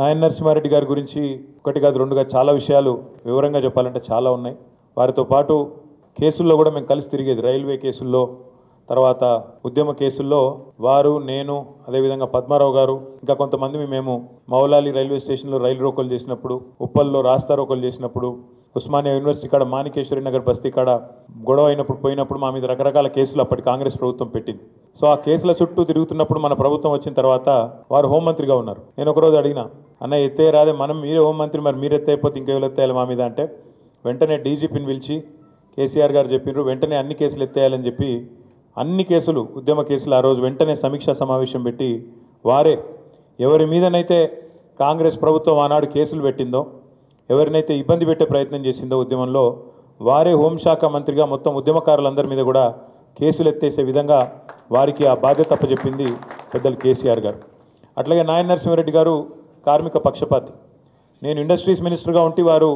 నాయన నరసింహారెడ్డి గారి గురించి ఒకటి కాదు రెండు కాదు చాలా విషయాలు వివరంగా చెప్పాలంటే చాలా ఉన్నాయి. వారితో పాటు కేసుల్లో కూడా మేము కలిసి తిరిగేది. రైల్వే కేసుల్లో, తర్వాత ఉద్యమ కేసుల్లో వారు, నేను, అదేవిధంగా పద్మారావు గారు, ఇంకా కొంతమంది మేము మౌలాలి రైల్వే స్టేషన్లో రైలు రోకోలు చేసినప్పుడు, ఉప్పల్లో రాస్తా రోకోలు చేసినప్పుడు, ఉస్మానియా యూనివర్సిటీ కాడ మాణికేశ్వరి నగర్ బస్తీ కాడ గొడవ అయినప్పుడు పోయినప్పుడు మా మీద రకరకాల కేసులు అప్పటి కాంగ్రెస్ ప్రభుత్వం పెట్టింది. సో ఆ కేసుల చుట్టూ తిరుగుతున్నప్పుడు మన ప్రభుత్వం వచ్చిన తర్వాత వారు హోంమంత్రిగా ఉన్నారు. నేను ఒకరోజు అడిగిన, అన్న ఎత్తే రాదే, మనం మీరే హోంమంత్రి, మరి మీరు ఎత్తైపోతే ఇంకెవరు ఎత్తేయాలి మా మీద అంటే, వెంటనే డీజీపీని పిలిచి కేసీఆర్ గారు చెప్పినారు, వెంటనే అన్ని కేసులు ఎత్తేయాలని చెప్పి అన్ని కేసులు, ఉద్యమ కేసులు ఆ రోజు వెంటనే సమీక్షా సమావేశం పెట్టి వారే ఎవరి మీదనైతే కాంగ్రెస్ ప్రభుత్వం ఆనాడు కేసులు పెట్టిందో, ఎవరినైతే ఇబ్బంది పెట్టే ప్రయత్నం చేసిందో ఉద్యమంలో, వారే హోంశాఖ మంత్రిగా మొత్తం ఉద్యమకారులందరి మీద కూడా కేసులు ఎత్తేసే విధంగా వారికి ఆ బాధ్యత అప్పచెప్పింది పెద్దలు కేసీఆర్ గారు. అట్లాగే నాయన నరసింహారెడ్డి గారు కార్మిక పక్షపాతి. నేను ఇండస్ట్రీస్ మినిస్టర్గా ఉంటే వారు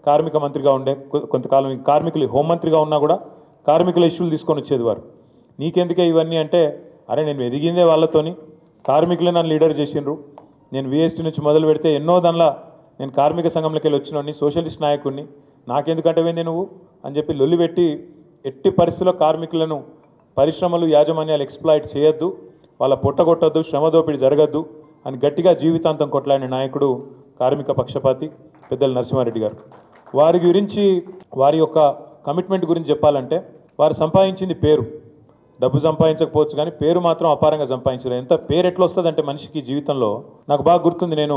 కార్మిక మంత్రిగా ఉండే, కొంతకాలం కార్మికులు హోంమంత్రిగా ఉన్నా కూడా కార్మికుల ఇష్యూలు తీసుకొని వచ్చేది వారు. నీకెందుకే ఇవన్నీ అంటే, అరే నేను ఎదిగిందే వాళ్ళతోని, కార్మికులే నన్ను లీడర్ చేసిండ్రు, నేను విఎస్టీ నుంచి మొదలు పెడితే ఎన్నో దానిలో నేను కార్మిక సంఘంలోకి వెళ్ళి వచ్చినోడిని, సోషలిస్ట్ నాయకుడిని, నాకెందుకంటే ఏంది నువ్వు అని చెప్పి లొల్లి పెట్టి ఎట్టి పరిస్థితుల్లో కార్మికులను పరిశ్రమలు యాజమాన్యాలు ఎక్స్ప్లాయిట్ చేయొద్దు, వాళ్ళ పొట్టగొట్టద్దు, శ్రమ దోపిడీ జరగద్దు అని గట్టిగా జీవితాంతం కొట్లాడిన నాయకుడు కార్మిక పక్షపాతి పెద్దలు నరసింహారెడ్డి గారు. వారి గురించి, వారి యొక్క కమిట్మెంట్ గురించి చెప్పాలంటే, వారు సంపాదించింది పేరు, డబ్బు సంపాదించకపోవచ్చు కానీ పేరు మాత్రం అపారంగా సంపాదించారు. ఎంత పేరు ఎట్లా వస్తుందంటే మనిషికి జీవితంలో, నాకు బాగా గుర్తుంది, నేను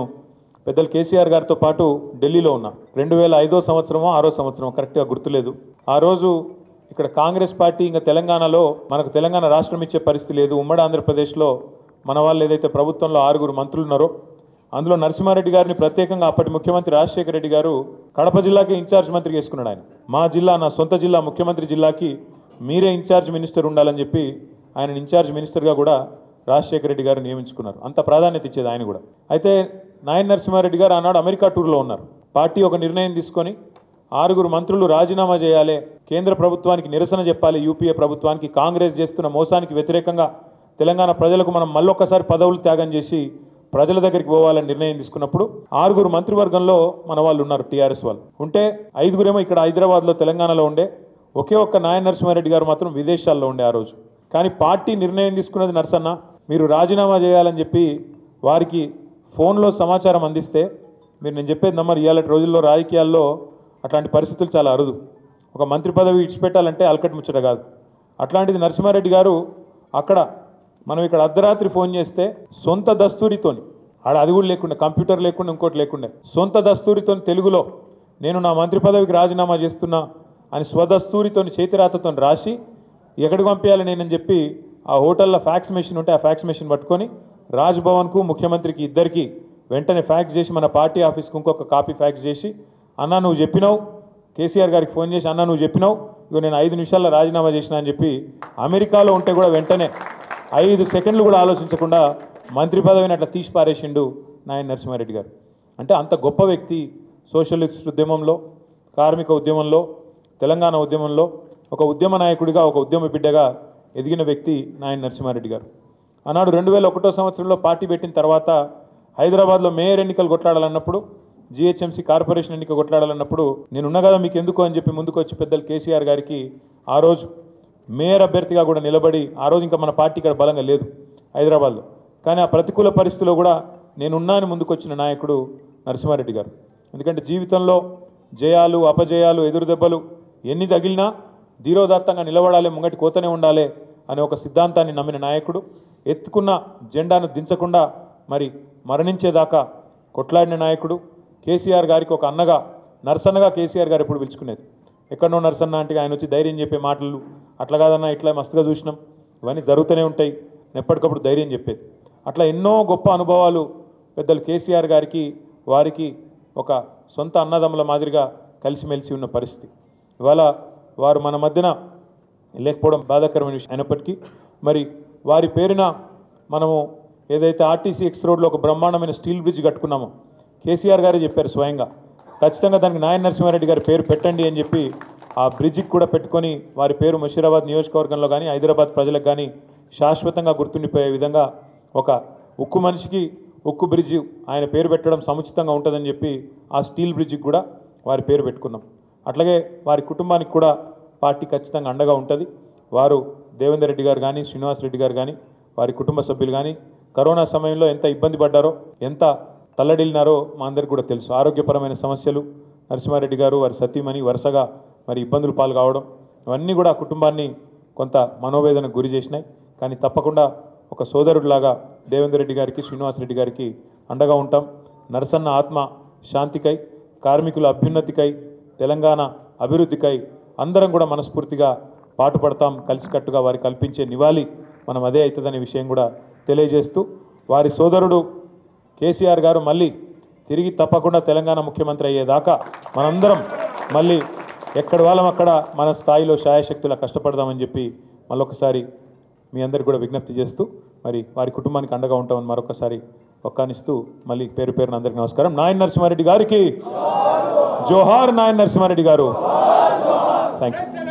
పెద్దలు కేసీఆర్ గారితో పాటు ఢిల్లీలో ఉన్నా. 2005 సంవత్సరమో 6 సంవత్సరమో కరెక్ట్గా గుర్తులేదు. ఆ రోజు ఇక్కడ కాంగ్రెస్ పార్టీ ఇంకా తెలంగాణలో మనకు తెలంగాణ రాష్ట్రం ఇచ్చే పరిస్థితి లేదు. ఉమ్మడి ఆంధ్రప్రదేశ్లో మన వాళ్ళు ఏదైతే ప్రభుత్వంలో 6 మంత్రులు ఉన్నారో అందులో నరసింహారెడ్డి గారిని ప్రత్యేకంగా అప్పటి ముఖ్యమంత్రి రాజశేఖర రెడ్డి గారు కడప జిల్లాకి ఇన్ఛార్జ్ మంత్రిగా వేసుకున్నాడు. ఆయన మా జిల్లా, నా సొంత జిల్లా, ముఖ్యమంత్రి జిల్లాకి మీరే ఇన్ఛార్జ్ మినిస్టర్ ఉండాలని చెప్పి ఆయన ఇన్ఛార్జ్ మినిస్టర్గా కూడా రాజశేఖర రెడ్డి గారు నియమించుకున్నారు. అంత ప్రాధాన్యత ఇచ్చేది ఆయన కూడా. అయితే నాయన నరసింహారెడ్డి గారు ఆనాడు అమెరికా టూర్లో ఉన్నారు. పార్టీ ఒక నిర్ణయం తీసుకొని 6 మంత్రులు రాజీనామా చేయాలి, కేంద్ర ప్రభుత్వానికి నిరసన చెప్పాలి, యూపీఏ ప్రభుత్వానికి, కాంగ్రెస్ చేస్తున్న మోసానికి వ్యతిరేకంగా తెలంగాణ ప్రజలకు మనం మళ్ళొక్కసారి పదవులు త్యాగం చేసి ప్రజల దగ్గరికి పోవాలని నిర్ణయం తీసుకున్నప్పుడు 6 మంత్రివర్గంలో మన వాళ్ళు ఉన్నారు, టీఆర్ఎస్ వాళ్ళు ఉంటే 5 ఇక్కడ హైదరాబాద్లో తెలంగాణలో ఉండే, ఒకే ఒక్క నాయన నరసింహారెడ్డి గారు మాత్రం విదేశాల్లో ఉండే ఆ రోజు. కానీ పార్టీ నిర్ణయం తీసుకున్నది నరసన్న, మీరు రాజీనామా చేయాలని చెప్పి వారికి ఫోన్లో సమాచారం అందిస్తే, మీరు నేను చెప్పేది నమ్మరు, ఇవాళ రోజుల్లో రాజకీయాల్లో అట్లాంటి పరిస్థితులు చాలా అరుదు. ఒక మంత్రి పదవి ఇచ్చిపెట్టాలంటే అలకటి ముచ్చట కాదు. అట్లాంటిది నరసింహారెడ్డి గారు అక్కడ, మనం ఇక్కడ అర్ధరాత్రి ఫోన్ చేస్తే సొంత దస్తూరితోని, ఆడ అది కూడా లేకుండా, కంప్యూటర్ లేకుండా, ఇంకోటి లేకుండా, సొంత దస్తూరితో తెలుగులో నేను నా మంత్రి పదవికి రాజీనామా చేస్తున్నా అని స్వదస్తూరితోని చేతిరాతతో రాసి ఎక్కడికి పంపించాలి నేనని చెప్పి ఆ హోటల్లో ఫ్యాక్స్ మెషిన్ ఉంటే ఆ ఫ్యాక్స్ మెషిన్ పట్టుకొని రాజ్భవన్కు, ముఖ్యమంత్రికి ఇద్దరికి వెంటనే ఫ్యాక్స్ చేసి, మన పార్టీ ఆఫీస్కి ఇంకొక కాపీ ఫ్యాక్స్ చేసి, అన్నా నువ్వు చెప్పినావు, కేసీఆర్ గారికి ఫోన్ చేసి, అన్నా నువ్వు చెప్పినావు, ఇగో నేను 5 నిమిషాల్లో రాజీనామా చేసినా అని చెప్పి అమెరికాలో ఉంటే కూడా వెంటనే 5 సెకండ్లు కూడా ఆలోచించకుండా మంత్రి పదవిని అట్లా తీసి పారేసిండు నాయన నరసింహారెడ్డి గారు. అంటే అంత గొప్ప వ్యక్తి. సోషలిస్ట్ ఉద్యమంలో, కార్మిక ఉద్యమంలో, తెలంగాణ ఉద్యమంలో ఒక ఉద్యమ నాయకుడిగా, ఒక ఉద్యమ బిడ్డగా ఎదిగిన వ్యక్తి నాయన నరసింహారెడ్డి గారు. ఆనాడు 2001 సంవత్సరంలో పార్టీ పెట్టిన తర్వాత హైదరాబాద్లో మేయర్ ఎన్నికలు కొట్లాడాలన్నప్పుడు, జిహెచ్ఎంసీ కార్పొరేషన్ ఎన్నిక కొట్లాడాలన్నప్పుడు నేనున్నా కదా మీకు ఎందుకు అని చెప్పి ముందుకు వచ్చి పెద్దలు కేసీఆర్ గారికి ఆ రోజు మేయర్ అభ్యర్థిగా కూడా నిలబడి, ఆ రోజు ఇంకా మన పార్టీ ఇక్కడ బలంగా లేదు హైదరాబాద్లో, కానీ ఆ ప్రతికూల పరిస్థితిలో కూడా నేనున్నా అని ముందుకు వచ్చిన నాయకుడు నరసింహారెడ్డి గారు. ఎందుకంటే జీవితంలో జయాలు, అపజయాలు, ఎదురు దెబ్బలు ఎన్ని తగిలినా ధీరోదాత్తంగా నిలబడాలి, ముంగటి కోతనే ఉండాలి అనే ఒక సిద్ధాంతాన్ని నమ్మిన నాయకుడు. ఎత్తుకున్న జెండాను దించకుండా మరి మరణించేదాకా కొట్లాడిన నాయకుడు. కేసీఆర్ గారికి ఒక అన్నగా, నరసన్నగా కేసీఆర్ గారు ఎప్పుడు పిలుచుకునేది. ఎక్కడనో నరసన్న అంటే ఆయన వచ్చి ధైర్యం చెప్పే మాటలు, అట్లా కాదన్నా ఇట్లా మస్తుగా చూసినాం, ఇవన్నీ జరుగుతూనే ఉంటాయి, ఎప్పటికప్పుడు ధైర్యం చెప్పేది. అట్లా ఎన్నో గొప్ప అనుభవాలు పెద్దలు కేసీఆర్ గారికి, వారికి ఒక సొంత అన్నదమ్ముల మాదిరిగా కలిసిమెలిసి ఉన్న పరిస్థితి. ఇవాళ వారు మన మధ్యన లేకపోవడం బాధాకరమైన విషయం అయినప్పటికీ, మరి వారి పేరున మనము ఏదైతే ఆర్టీసీ ఎక్స్ రోడ్లో ఒక బ్రహ్మాండమైన స్టీల్ బ్రిడ్జ్ కట్టుకున్నామో, కేసీఆర్ గారే చెప్పారు స్వయంగా, ఖచ్చితంగా దానికి నాయన నరసింహారెడ్డి గారి పేరు పెట్టండి అని చెప్పి ఆ బ్రిడ్జికి కూడా పెట్టుకొని వారి పేరు ముషీరాబాద్ నియోజకవర్గంలో కానీ హైదరాబాద్ ప్రజలకు కానీ శాశ్వతంగా గుర్తుండిపోయే విధంగా ఒక ఉక్కు మనిషికి ఉక్కు బ్రిడ్జి ఆయన పేరు పెట్టడం సముచితంగా ఉంటుందని చెప్పి ఆ స్టీల్ బ్రిడ్జికి కూడా వారి పేరు పెట్టుకున్నాం. అట్లాగే వారి కుటుంబానికి కూడా పార్టీ ఖచ్చితంగా అండగా ఉంటుంది. వారు దేవేందర్ రెడ్డి గారు కానీ శ్రీనివాస్ రెడ్డి గారు కానీ వారి కుటుంబ సభ్యులు కానీ కరోనా సమయంలో ఎంత ఇబ్బంది పడ్డారో ఎంత తల్లడిల్లినారో మా అందరికీ కూడా తెలుసు. ఆరోగ్యపరమైన సమస్యలు, నరసింహారెడ్డి గారు వారి సతీమణి వరుసగా మరి ఇబ్బందులు పాలు కావడం ఇవన్నీ కూడా కుటుంబాన్ని కొంత మనోవేదనకు గురి చేసినాయి. కానీ తప్పకుండా ఒక సోదరుడిలాగా దేవేందర్ రెడ్డి గారికి శ్రీనివాస్ రెడ్డి గారికి అండగా ఉంటాం. నరసన్న ఆత్మ శాంతికై, కార్మికుల అభ్యున్నతికై, తెలంగాణ అభివృద్ధికై అందరం కూడా మనస్ఫూర్తిగా పాటుపడతాం. కలిసికట్టుగా వారి కల్పించే నివాళి మనం అదే అవుతుందనే విషయం కూడా తెలియజేస్తూ వారి సోదరుడు కేసీఆర్ గారు మళ్ళీ తిరిగి తప్పకుండా తెలంగాణ ముఖ్యమంత్రి అయ్యేదాకా మనందరం మళ్ళీ ఎక్కడి వాళ్ళం అక్కడ మన స్థాయిలో శాయశక్తులా కష్టపడదామని చెప్పి మళ్ళొకసారి మీ అందరికి కూడా విజ్ఞప్తి చేస్తూ మరి వారి కుటుంబానికి అండగా ఉంటామని మరొకసారి ఒక్కానిస్తూ మళ్ళీ పేరు పేరున అందరికీ నమస్కారం. నాయన్ నరసింహారెడ్డి గారికి జోహార్. నాయన్ నరసింహారెడ్డి గారు థ్యాంక్ యూ.